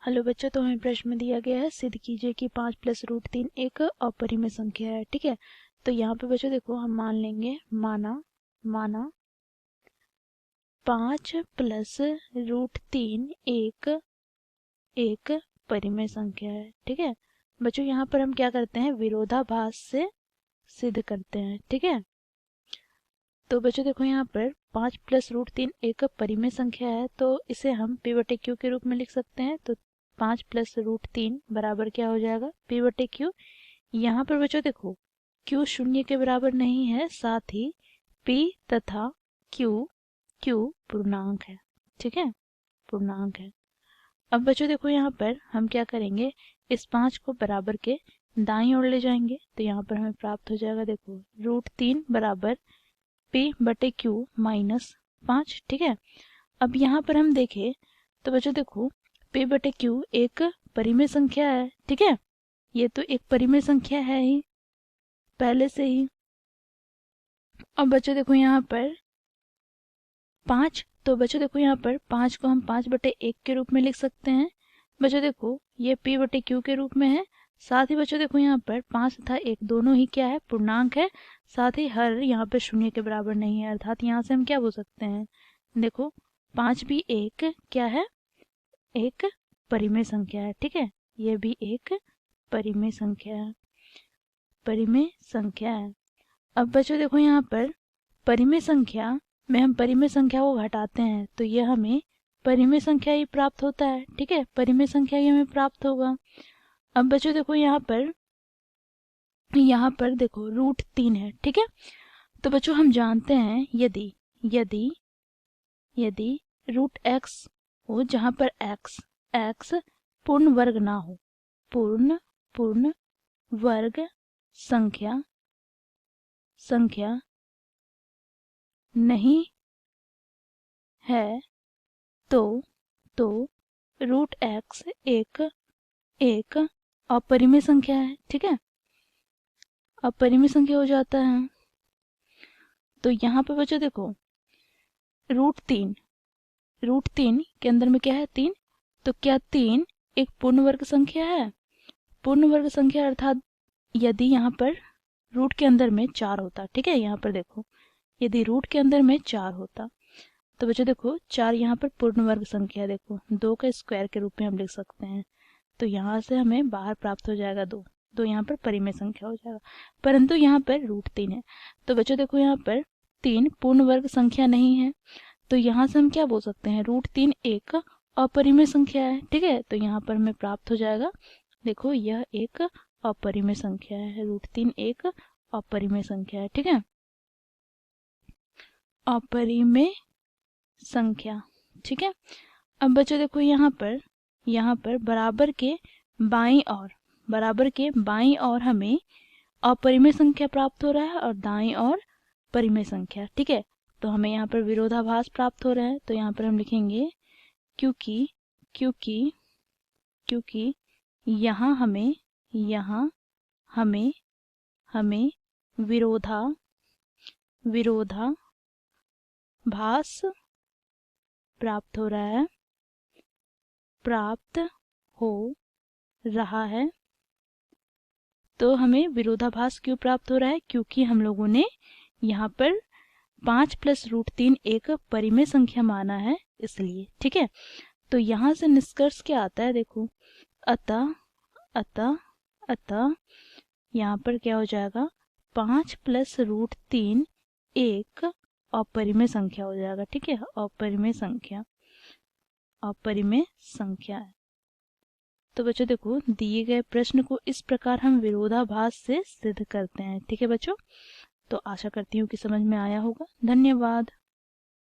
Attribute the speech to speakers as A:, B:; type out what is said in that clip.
A: Hello बच्चों, तो हमें प्रश्न में दिया गया है सिद्ध कीजिए कि 5 प्लस रूट 3 एक अपरिमेय संख्या है। ठीक है, तो यहाँ पे बच्चों देखो हम मान लेंगे, माना 5 प्लस रूट 3 एक परिमेय संख्या है। ठीक है बच्चों, यहाँ पर हम क्या करते हैं, विरोधाभास से सिद्ध करते हैं। ठीक है, तो बच्चों देखो यहाँ पर 5 प्लस रूट 3 एक परिमेय संख्या है, तो इसे हम पी बटे क्यू के रूप में लिख सकते हैं। तो 5 प्लस रूट 3 बराबर क्या हो जाएगा, पी बटे क्यू। यहाँ पर बच्चों देखो क्यू शून्य के बराबर नहीं है, साथ ही पी तथा क्यू पूर्णांक है। ठीक है, पूर्णांक है। अब बच्चों देखो यहाँ पर हम क्या करेंगे, इस 5 को बराबर के दाईं ओर ले जाएंगे, तो यहाँ पर हमें प्राप्त हो जाएगा, देखो रूट 3 बराबर पी बटे क्यू माइनस 5। ठीक है, अब यहाँ पर हम देखें तो बच्चों देखो पी बटे क्यू एक परिमेय संख्या है। ठीक है, ये तो एक परिमेय संख्या है ही पहले से ही। अब बच्चों देखो यहाँ पर 5, तो बच्चों देखो यहाँ पर 5 को हम 5 बटे 1 के रूप में लिख सकते हैं। बच्चों देखो ये पी बटे क्यू के रूप में है, साथ ही बच्चों देखो यहाँ पर 5 तथा 1 दोनों ही क्या है, पूर्णांक है। साथ ही हर यहाँ पर शून्य के बराबर नहीं है, अर्थात यहाँ से हम क्या बोल सकते हैं, देखो 5 भी एक क्या है, एक परिमेय संख्या है। ठीक है, ये भी एक परिमेय संख्या है, परिमेय संख्या है। अब बच्चों देखो यहाँ पर परिमेय संख्या में हम परिमेय संख्या को घटाते हैं, तो ये हमें परिमेय संख्या ही प्राप्त होता है। ठीक है, परिमेय संख्या ही हमें प्राप्त होगा। अब बच्चों देखो यहाँ पर देखो रूट 3 है। ठीक है, तो बच्चों हम जानते हैं यदि रूट x हो जहाँ पर x पूर्ण वर्ग ना हो, पूर्ण वर्ग संख्या नहीं है, तो रूट x एक अपरिमेय संख्या है। ठीक है, अपरिमेय संख्या हो जाता है। तो यहाँ पे बच्चों देखो रूट 3 के अंदर में क्या है, 3, तो क्या 3 एक पूर्ण वर्ग संख्या है, पूर्ण वर्ग संख्या, अर्थात यदि यहाँ पर रूट के अंदर में 4 होता। ठीक है, यहाँ पर देखो यदि रूट के अंदर में 4 होता तो बच्चों देखो 4 यहाँ पर पूर्ण वर्ग संख्या है, देखो 2 का स्क्वायर के रूप में हम लिख सकते हैं, तो यहाँ से हमें बाहर प्राप्त हो जाएगा 2 यहाँ पर परिमेय संख्या हो जाएगा। परंतु यहाँ पर रूट 3 है, तो बच्चों देखो यहाँ पर 3 पूर्ण वर्ग संख्या नहीं है, तो यहाँ से हम क्या बोल सकते हैं, रूट 3 एक अपरिमेय संख्या है। ठीक है, तो यहाँ पर हमें प्राप्त हो जाएगा, देखो यह एक अपरिमेय संख्या है, रूट 3 एक अपरिमेय संख्या है। ठीक है, अपरिमेय संख्या। ठीक है, अब बच्चों देखो यहाँ पर बराबर के बाईं ओर हमें अपरिमेय संख्या प्राप्त हो रहा है और दाईं ओर परिमेय संख्या। ठीक है, तो हमें यहाँ पर विरोधाभास प्राप्त हो रहा है, तो यहाँ पर हम लिखेंगे क्योंकि यहाँ हमें विरोधाभास प्राप्त हो रहा है। तो हमें विरोधाभास क्यों प्राप्त हो रहा है, क्योंकि हम लोगों ने यहाँ पर 5 प्लस रूट 3 एक परिमेय संख्या माना है, इसलिए। ठीक है, तो यहाँ से निष्कर्ष क्या आता है, देखो अतः यहाँ पर क्या हो जाएगा, 5 प्लस रूट 3 एक अपरिमेय संख्या हो जाएगा। ठीक है, अपरिमेय संख्या है। तो बच्चों देखो दिए गए प्रश्न को इस प्रकार हम विरोधाभास से सिद्ध करते हैं। ठीक है बच्चों, तो आशा करती हूँ कि समझ में आया होगा। धन्यवाद।